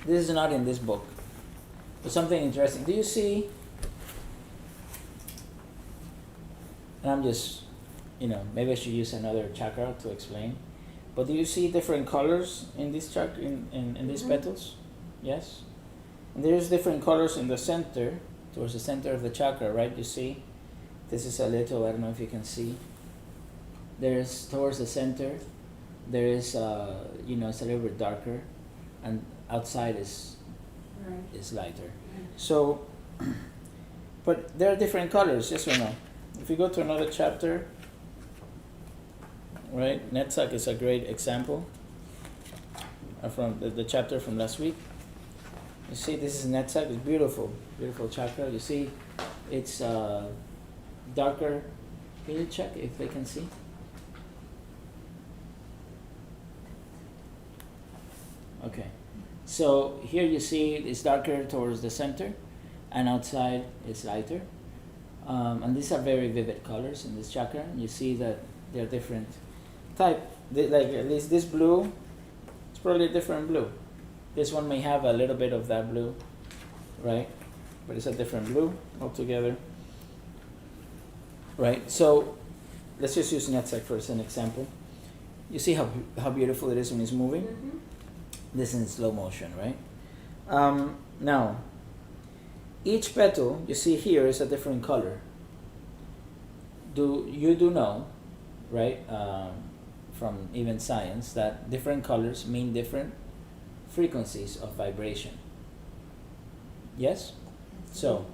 This is not in this book. But something interesting. Do you see? And I'm just, maybe I should use another chakra to explain. But do you see different colors in this chakra, in these petals? Yes? And there's different colors in the center, towards the center of the chakra, right? You see? This is a little, I don't know if you can see. There's, towards the center, there is, it's a little bit darker, and outside is lighter. Right. So, but there are different colors, yes or no? If we go to another chapter, right? Netzach is a great example from the chapter from last week. You see, this is Netzach. It's beautiful, beautiful chakra. You see, it's darker. Can you check if they can see? Okay. So here you see it's darker towards the center, and outside it's lighter. And these are very vivid colors in this chakra. You see that they're different type. Like at least this blue, it's probably a different blue. This one may have a little bit of that blue, right? But it's a different blue altogether, right? So let's just use Netzach for as an example. You see how beautiful it is when it's moving? Mm-hmm. This is in slow motion, right? Now, each petal you see here is a different color. You do know, right, from even science, that different colors mean different frequencies of vibration. Yes? So,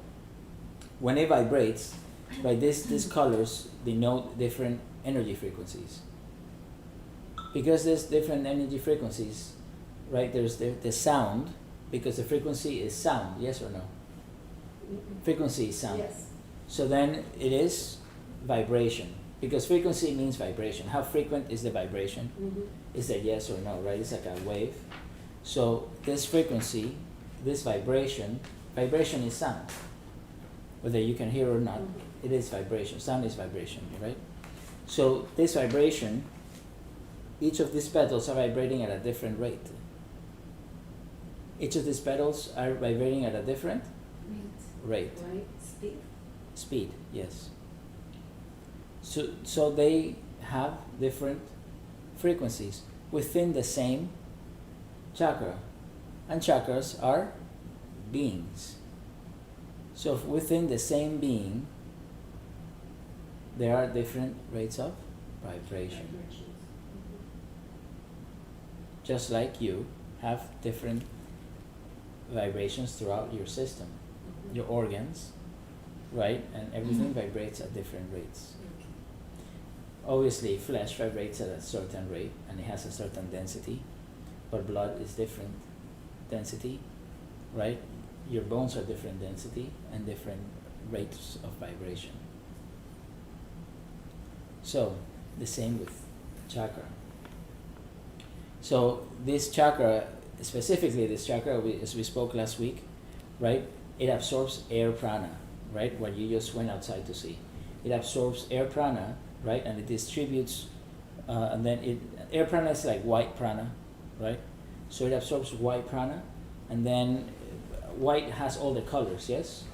when it vibrates, right, these colors denote different energy frequencies. Because there's different energy frequencies, right, there's the sound, because the frequency is sound, yes or no? Frequency is sound. Yes. So then it is vibration, because frequency means vibration. How frequent is the vibration? Mm-hmm. Is that yes or no, right? It's like a wave. So this frequency, this vibration is sound. Whether you can hear or not, it is vibration. Sound is vibration, right? So this vibration, each of these petals are vibrating at a different rate. Each of these petals are vibrating at a different rate. Right. Speed, yes. So they have different frequencies within the same chakra. And chakras are beings. So within the same being, there are different rates of vibration. Just like you have different vibrations throughout your system, your organs, right? And everything vibrates at different rates. Obviously, flesh vibrates at a certain rate and it has a certain density, but blood is different density, right? Your bones are different density and different rates of vibration. So, the same with chakra. So, this chakra, specifically this chakra, as we spoke last week, right? It absorbs air prana, right? What you just went outside to see. It absorbs air prana, right? And it distributes, and then air prana is like white prana, right? So it absorbs white prana, and then white has all the colors, yes?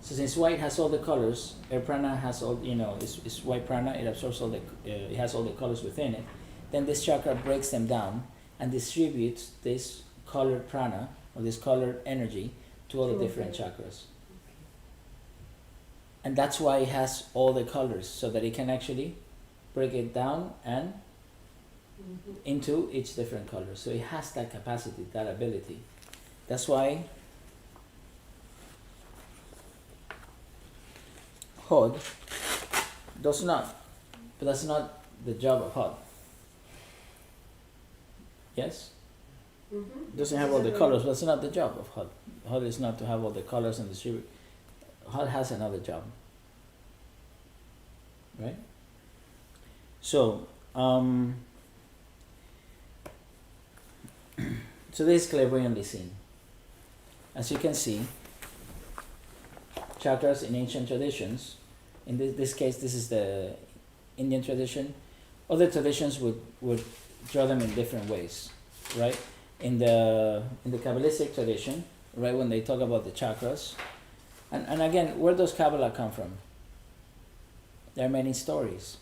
So since white has all the colors, air prana has all, it's white prana, it absorbs all it has all the colors within it. Then this chakra breaks them down and distributes this colored prana, or this colored energy, to all the different chakras. And that's why it has all the colors, so that it can actually break it down and into each different color. So it has that capacity, that ability. That's why Hod does not, but that's not the job of Hod. Yes? It doesn't have all the colors, but that's not the job of Hod. Hod is not to have all the colors and distribute. Hod has another job. Right? So, so this is clairvoyantly seen. As you can see, chakras in ancient traditions, in this case this is the Indian tradition. Other traditions would draw them in different ways, right? in the Kabbalistic tradition, right, when they talk about the chakras, and again, where does Kabbalah come from? There are many stories.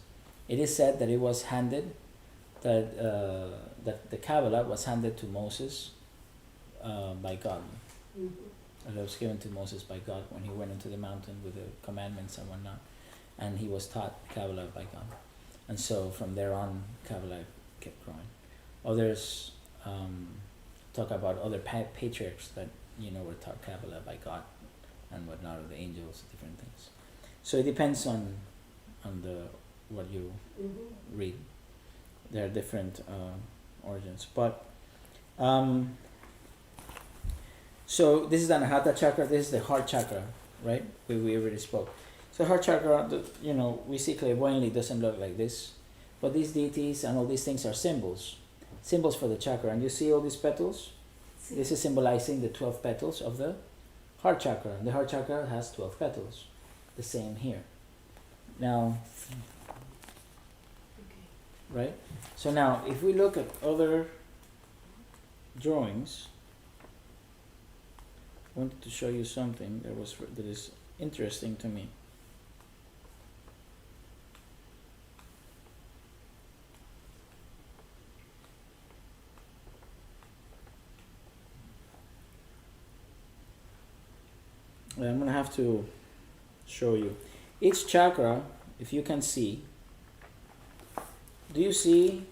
It is said that it was handed, that the Kabbalah was handed to Moses by God. It was given to Moses by God when he went into the mountain with the commandments and whatnot, and he was taught Kabbalah by God. And so from there on, Kabbalah kept growing. Others talk about other patriarchs that were taught Kabbalah by God and whatnot, or the angels, different things. So it depends on the what you read. There are different origins, but so this is the Arhatic chakra. This is the heart chakra, right? We already spoke. So heart chakra, we see clairvoyantly, it doesn't look like this, but these deities and all these things are symbols for the chakra. And you see all these petals? This is symbolizing the 12 petals of the heart chakra. And the heart chakra has 12 petals. The same here. Now, right? So now, if we look at other drawings, I wanted to show you something that is interesting to me. I'm going to have to show you. Each chakra, if you can see, do you see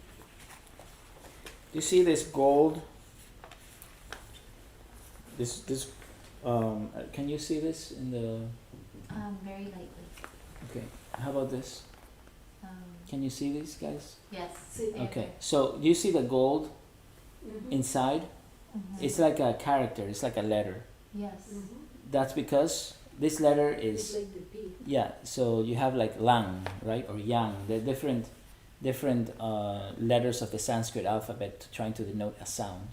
this gold? This can you see this in the? Very lightly. Okay. How about this? Can you see these guys? Yes. Okay. So do you see the gold inside? It's like a character. It's like a letter. Yes. That's because this letter is. It's like the P. Yeah. So you have like lang, right, or yang. They're different letters of the Sanskrit alphabet trying to denote a sound.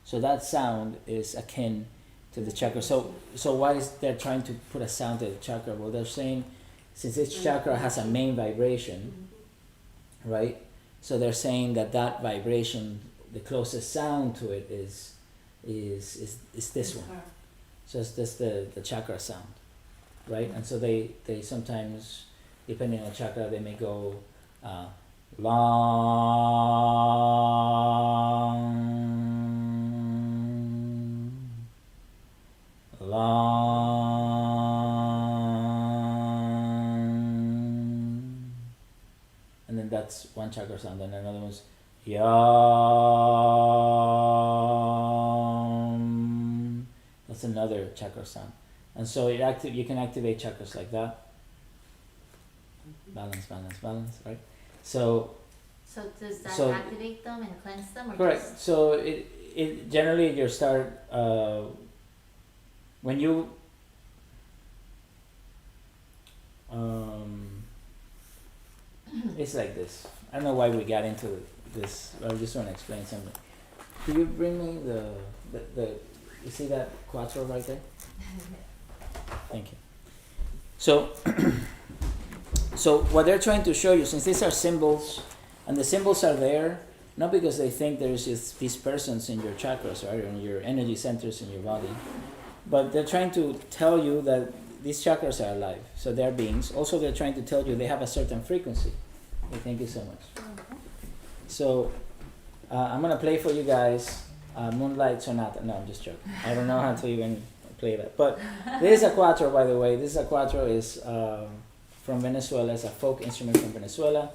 So that sound is akin to the chakra. So why is they're trying to put a sound to the chakra? Well, they're saying since each chakra has a main vibration, right? So they're saying that vibration, the closest sound to it is this one. So it's just the chakra sound, right? And so they sometimes, depending on the chakra, they may go long, and then that's one chakra sound, and another one's yam. That's another chakra sound, and so you can activate chakras like that. Balance, right? So does that activate them and cleanse them, or correct. Just? So it generally you start when you it's like this. I don't know why we got into this. I just want to explain something. Could you bring me the you see that quattro right there? Thank you. So so what they're trying to show you, since these are symbols, and the symbols are there not because they think there's just these persons in your chakras or in your energy centers in your body, but they're trying to tell you that these chakras are alive, so they're beings. Also, they're trying to tell you they have a certain frequency. Okay, thank you so much. So I'm going to play for you guys Moonlight Sonata. No, I'm just joking. I don't know how to even play that. But this is a quattro, by the way. This is a quattro is from Venezuela. It's a folk instrument from Venezuela.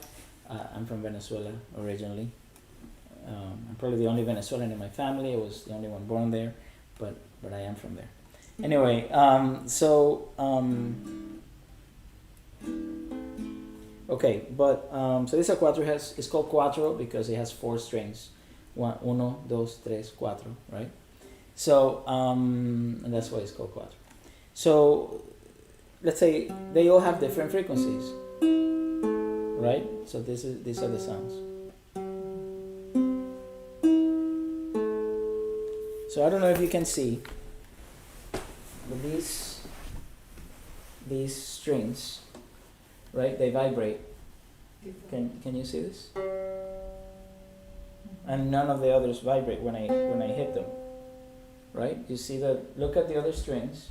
I'm from Venezuela originally. I'm probably the only Venezuelan in my family. I was the only one born there, but I am from there. Anyway, so this is a quattro. It's called quattro because it has 4 strings. 1, 2, 3, 4, right? So and that's why it's called quattro. So let's say they all have different frequencies, right? So these are the sounds. So I don't know if you can see, but these strings, right? They vibrate. Can you see this? and none of the others vibrate when I hit them. Right? You see that? Look at the other strings,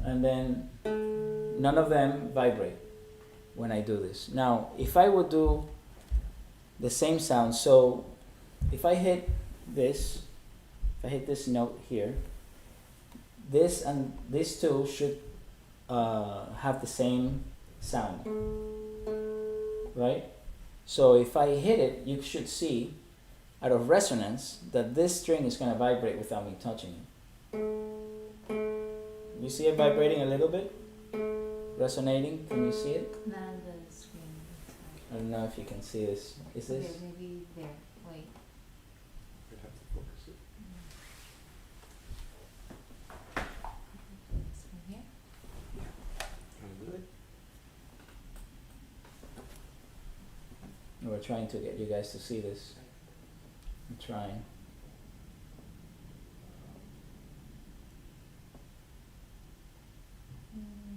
and then none of them vibrate when I do this. Now, if I would do the same sound, so if I hit this, if I hit this note here, this and these two should have the same sound, right? So if I hit it, you should see out of resonance that this string is going to vibrate without me touching it. You see it vibrating a little bit? Resonating? Can you see it? None of the screen. I don't know if you can see this. Is this? Okay, maybe there. Wait. I'd have to focus it. This one here. Kind of good. We're trying to get you guys to see this. I'm trying.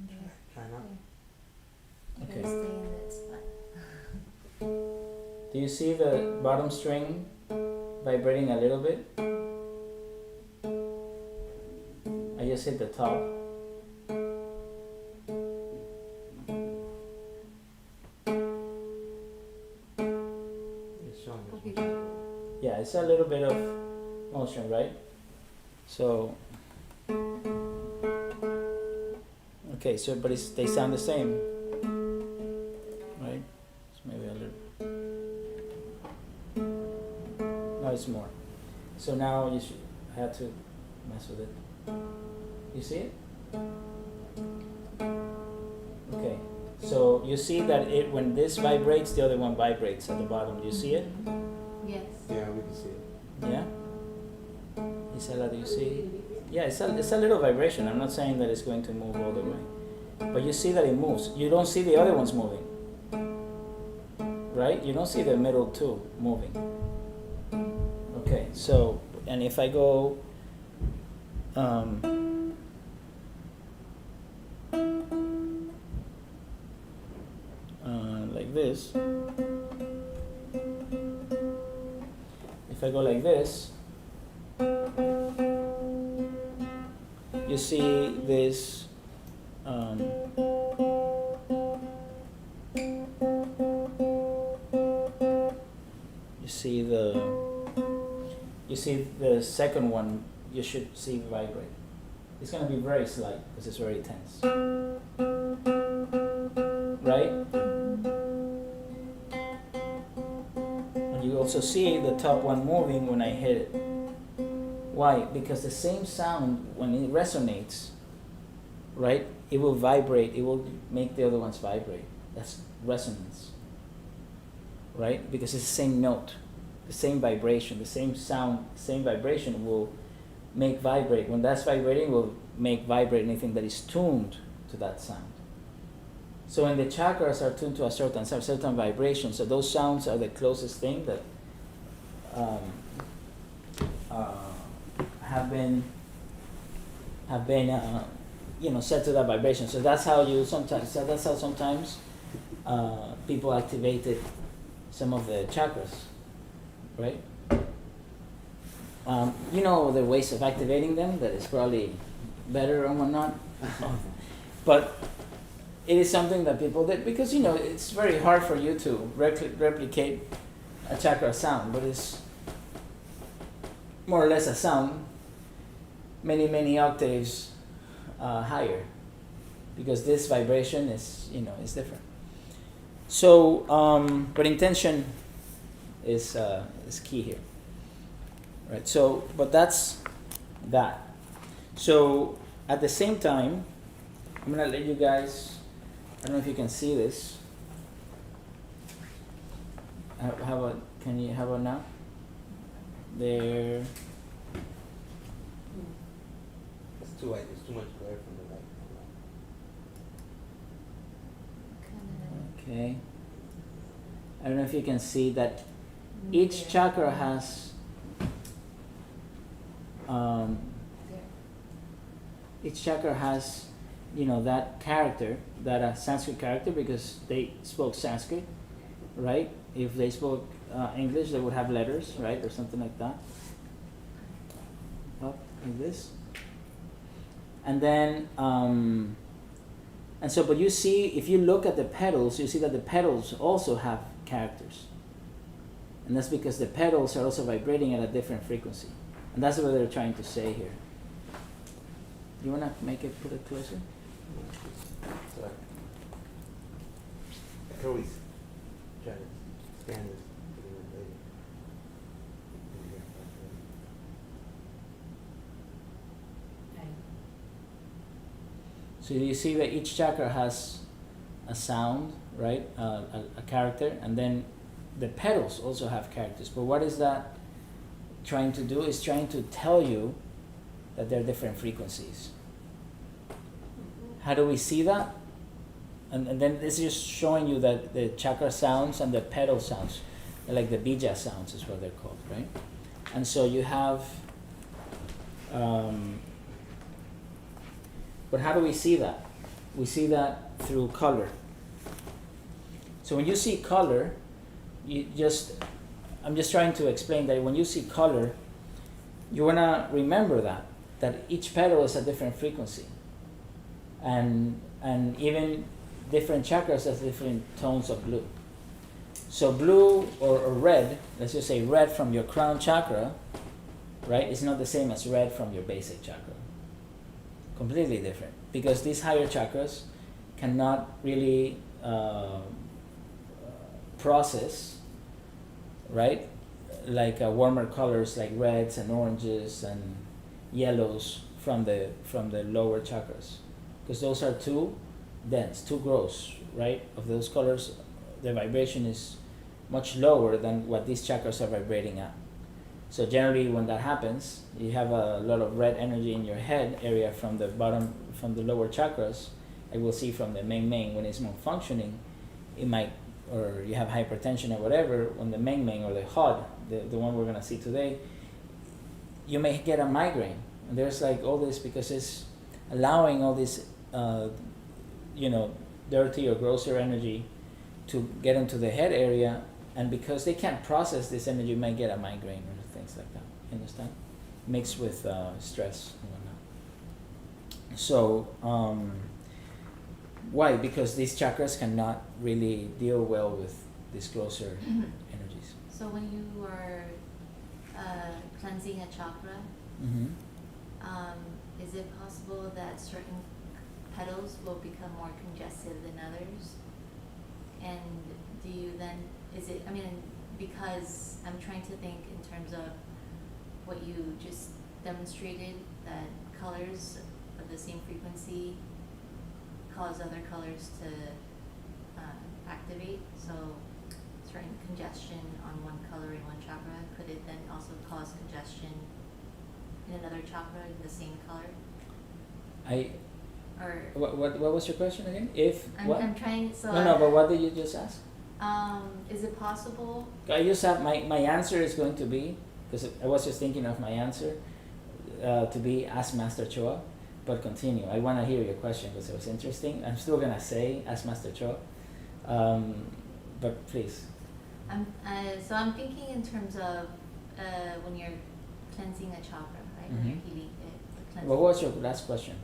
There. Try not. Okay. Stay in that spot. Do you see the bottom string vibrating a little bit? I just hit the top. It's showing us. Okay. Yeah, it's a little bit of motion, right? So, okay, so but they sound the same, right? So maybe a little. Now it's more. So now you should have to mess with it. You see it? Okay. So you see that it when this vibrates, the other one vibrates at the bottom. Do you see it? Yes. Yeah, we can see it. Yeah. Isela, do you see? Yeah, it's a little vibration. I'm not saying that it's going to move all the way, but you see that it moves. You don't see the other ones moving, right? You don't see the middle two moving. Okay, so and if I go like this, if I go like this, you see this you see the second one you should see vibrate. It's going to be very slight because it's very tense, right? And you also see the top one moving when I hit it. Why? Because the same sound, when it resonates, right, it will vibrate, it will make the other ones vibrate. That's resonance, right? Because it's the same note, the same vibration, the same sound, same vibration will make vibrate. When that's vibrating, will make vibrate anything that is tuned to that sound. So when the chakras are tuned to a certain vibration, so those sounds are the closest thing that have been set to that vibration. So that's how sometimes people activated some of the chakras, right? The ways of activating them that is probably better and whatnot, but it is something that people did because it's very hard for you to replicate a chakra sound, but it's more or less a sound many octaves higher, because this vibration is different. So, but intention is key here, right? So, but that's that. So at the same time, I'm gonna let you guys. I don't know if you can see this. How about now? There. It's too white. It's too much glare from the light. Okay. I don't know if you can see that each chakra has that character, that Sanskrit character, because they spoke Sanskrit, right? if they spoke English, they would have letters, right, or something like that. Up like this. And then, and so, but you see, if you look at the petals, you see that the petals also have characters. And that's because the petals are also vibrating at a different frequency. And that's what they're trying to say here. You want to put it closer? Sorry. I can always try to scan this. So you see that each chakra has a sound, right? A character, and then the petals also have characters. But what is that trying to do? It's trying to tell you that they're different frequencies. How do we see that? And then this is just showing you that the chakra sounds and the petal sounds, like the bija sounds is what they're called, right? And so you have, but how do we see that? We see that through color. So when you see color, I'm just trying to explain that when you see color, you want to remember that each petal is a different frequency. And even different chakras have different tones of blue. So blue or red, let's just say red from your crown chakra, right, is not the same as red from your basic chakra. Completely different. Because these higher chakras cannot really process, right, like warmer colors like reds and oranges and yellows from the lower chakras. Because those are too dense, too gross, right? Of those colors, the vibration is much lower than what these chakras are vibrating at. So generally when that happens, you have a lot of red energy in your head area from the bottom, from the lower chakras. I will see from the main when it's more functioning, it might, or you have hypertension or whatever, when the main or the HOD, the one we're going to see today, you may get a migraine. And there's like all this because it's allowing all this dirty or grosser energy to get into the head area, and because they can't process this energy, you might get a migraine or things like that. You understand? Mixed with stress and whatnot. So, why? Because these chakras cannot really deal well with these grosser energies. So when you are cleansing a chakra, is it possible that certain petals will become more congested than others? And do you then, because I'm trying to think in terms of what you just demonstrated, that colors of the same frequency cause other colors to activate. So certain congestion on one color in one chakra, could it then also cause congestion in another chakra in the same color? What was your question again? I'm trying. So but what did you just ask? Is it possible? I just have my answer is going to be, because I was just thinking of my answer to be ask Master Choa, but continue. I want to hear your question because it was interesting. I'm still gonna say ask Master Choa, but please. So I'm thinking in terms of when you're cleansing a chakra, right? When you're healing it. What was your last question?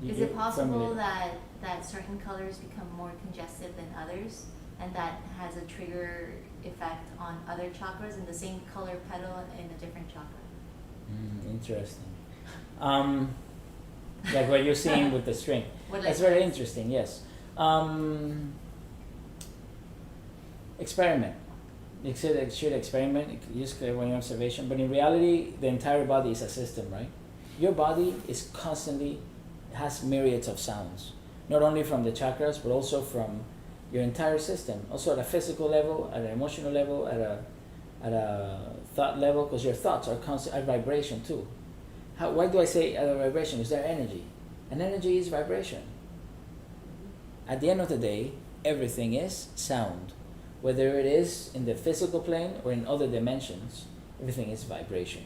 Is it possible that certain colors become more congested than others, and that has a trigger effect on other chakras in the same color petal in a different chakra? Interesting. Like what you're seeing with the string. That's very interesting, yes. Experiment. You should experiment, use clairvoyant observation, but in reality, the entire body is a system, right? Your body is constantly, has myriads of sounds, not only from the chakras, but also from your entire system, also at a physical level, at an emotional level, at a thought level, because your thoughts are constant, at vibration too. Why do I say at a vibration? Is there energy? And energy is vibration. At the end of the day, everything is sound. Whether it is in the physical plane or in other dimensions, everything is vibration.